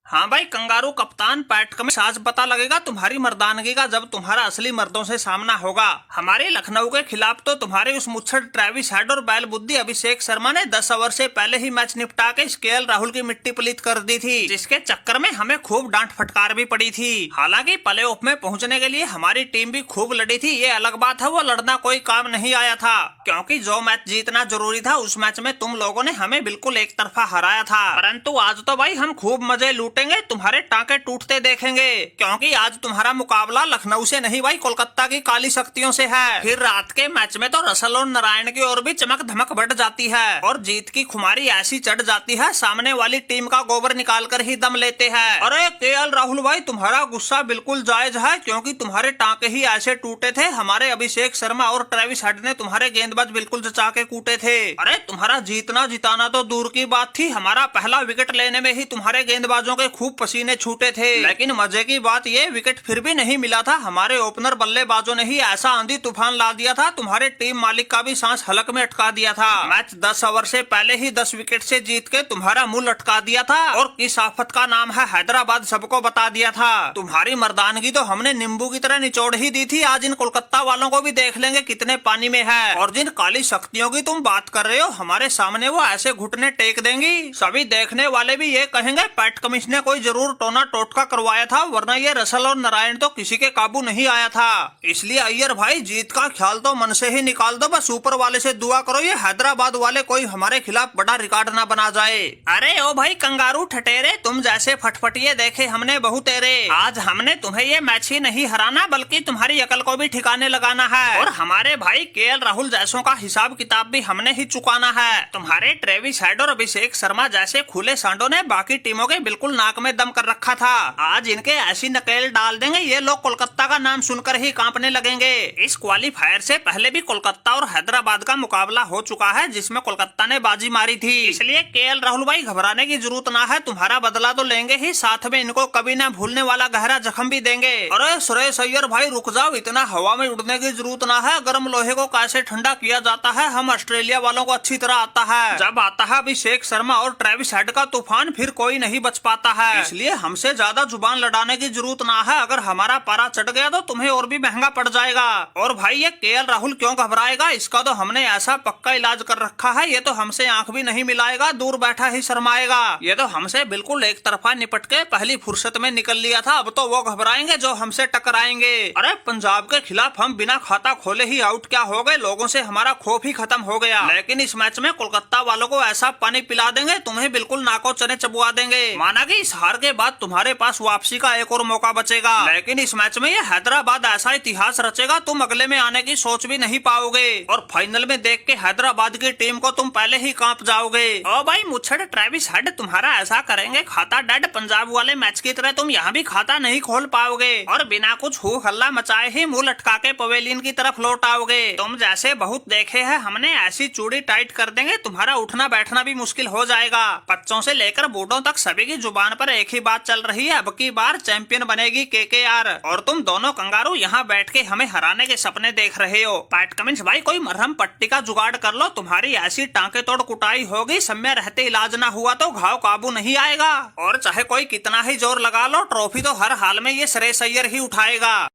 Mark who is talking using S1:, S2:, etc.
S1: हाँ भाई कंगारू कप्तान पैट कमिंस, आज पता लगेगा तुम्हारी मर्दानगी का जब तुम्हारा असली मर्दों से सामना होगा। हमारे लखनऊ के खिलाफ तो तुम्हारे उस मुच्छड़ ट्रेविस हेड और बैल बुद्धि अभिषेक शर्मा ने 10 ओवर से पहले ही मैच निपटा के केएल राहुल की मिट्टी पलीत कर दी थी, जिसके चक्कर में हमें खूब डांट फटकार भी पड़ी थी। हालांकि प्ले ऑफ में पहुंचने के लिए हमारी टीम भी खूब लड़ी थी, ये अलग बात है, वो लड़ना कोई काम नहीं आया था, क्योंकि जो मैच जीतना जरूरी था उस मैच में तुम लोगों ने हमें बिल्कुल एक तरफा हराया था। परंतु आज तो भाई हम खूब मजे लूटेंगे, तुम्हारे टांके टूटते देखेंगे, क्योंकि आज तुम्हारा मुकाबला लखनऊ से नहीं भाई कोलकाता की काली शक्तियों से है। फिर रात के मैच में तो रसल और नारायण की ओर भी चमक धमक बढ़ जाती है और जीत की खुमारी ऐसी चढ़ जाती है, सामने वाली टीम का गोबर निकाल कर ही दम लेते हैं। अरे केएल राहुल भाई तुम्हारा गुस्सा बिल्कुल जायज है, क्योंकि तुम्हारे टांके ही ऐसे टूटे थे, हमारे अभिषेक शर्मा और ट्रेविस हेड ने तुम्हारे गेंदबाज बिल्कुल जचा के कूटे थे। अरे तुम्हारा जीतना जिताना तो दूर की बात थी, हमारा पहला विकेट लेने में ही तुम्हारे गेंदबाजों के खूब पसीने छूटे थे। लेकिन मजे की बात ये, विकेट फिर भी नहीं मिला था, हमारे ओपनर बल्लेबाजों ने ही ऐसा आंधी तूफान ला दिया था, तुम्हारे टीम मालिक का भी सांस हलक में अटका दिया था। मैच 10 ओवर से पहले ही 10 विकेट से जीत के तुम्हारा मुंह लटका दिया था और किस आफत का नाम है हैदराबाद सबको बता दिया था। तुम्हारी मर्दानगी तो हमने नींबू की तरह निचोड़ ही दी थी, आज इन कोलकाता वालों को भी देख लेंगे कितने पानी में है। और जिन काली शक्तियों की तुम बात कर रहे हो, हमारे सामने वो ऐसे घुटने टेक देंगी, सभी देखने वाले भी ये कहेंगे पैट कमिंस ने कोई जरूर टोना टोटका करवाया था, वरना ये रसल और नारायण तो किसी के काबू नहीं आया था। इसलिए अय्यर भाई जीत का ख्याल तो मन से ही निकाल दो, बस ऊपर वाले से दुआ करो ये हैदराबाद वाले कोई हमारे खिलाफ बड़ा रिकॉर्ड ना बना जाए। अरे ओ भाई कंगारू ठटेरे, तुम जैसे फटफटिए देखे हमने बहुत तेरे, आज हमने तुम्हें ये मैच ही नहीं हराना बल्कि तुम्हारी अकल को भी ठिकाने लगाना है, और हमारे भाई केएल राहुल जैसों का हिसाब किताब भी हमने ही चुकाना है। तुम्हारे ट्रेविस हेड और अभिषेक शर्मा जैसे खुले सांडों ने बाकी टीमों के बिल्कुल नाक में दम कर रखा था, आज इनके ऐसी नकेल डाल देंगे ये लोग कोलकाता का नाम सुनकर ही कांपने लगेंगे। इस क्वालीफायर से पहले भी कोलकाता और हैदराबाद का मुकाबला हो चुका है, जिसमें कोलकाता ने बाजी मारी थी, इसलिए केएल राहुल भाई घबराने की जरूरत ना है, तुम्हारा बदला तो लेंगे ही, साथ में इनको कभी ना भूलने वाला गहरा जख्म भी देंगे। अरे सुरेश अय्यर भाई रुक जाओ, इतना हवा में उड़ने की जरूरत ना है, गर्म लोहे को कैसे ठंडा किया जाता है हम ऑस्ट्रेलिया वालों को अच्छी तरह आता है। जब आता है अभिषेक शर्मा और ट्रेविस हेड का तूफान, फिर कोई नहीं बच पाता है, इसलिए हमसे ज्यादा जुबान लड़ाने की जरूरत ना है, अगर हमारा पारा चढ़ गया तो तुम्हें और भी महंगा पड़ जाएगा। और भाई ये केएल राहुल क्यों घबराएगा, इसका तो हमने ऐसा पक्का इलाज कर रखा है, ये तो हमसे आंख भी नहीं मिलाएगा, दूर बैठा ही शर्माएगा, ये तो हमसे बिल्कुल एक तरफा निपट के पहली फुर्सत में निकल लिया था, अब तो वो घबराएंगे जो हमसे टकराएंगे। अरे पंजाब के खिलाफ हम बिना खाता खोले ही आउट क्या हो गए, लोगों से हमारा खौफ ही खत्म हो गया, लेकिन इस मैच में कोलकाता वालों को ऐसा पानी पिला देंगे, तुम्हें बिल्कुल नाको चने चबुआ देंगे। माना कि इस हार के बाद तुम्हारे पास वापसी का एक और मौका बचेगा, लेकिन इस मैच में ये हैदराबाद ऐसा इतिहास रचेगा तुम अगले में आने की सोच भी नहीं पाओगे, और फाइनल में देख के हैदराबाद की टीम को तुम पहले ही कांप जाओगे। ओ भाई मुच्छड़ ट्रेविस हेड तुम्हारा ऐसा करेंगे खाता डेड पंजाब वाले मैच की तरह तुम यहाँ भी खाता नहीं खोल पाओगे, और बिना कुछ हु हल्ला मचाए ही मुंह लटका के पवेलियन की तरफ लौट आओगे। तुम जैसे बहुत देखे हैं हमने, ऐसी चूड़ी टाइट कर देंगे तुम्हारा उठना बैठना भी मुश्किल हो जाएगा। बच्चों से लेकर बूढ़ों तक सभी की जुबान पर एक ही बात चल रही है, अब की बार चैंपियन बनेगी केकेआर, और तुम दोनों कंगारू यहाँ बैठ के हमें हराने के सपने देख रहे हो। पैट कमिंस भाई कोई मरहम पट्टी का जुगाड़ कर लो, तुम्हारी ऐसी टांके तोड़ कुटाई होगी, समय रहते इलाज ना हुआ तो घाव काबू नहीं आएगा, और चाहे कोई कितना ही जोर लगा लो ट्रॉफी तो हर हाल में ये सुरेश अय्यर ही उठाएगा।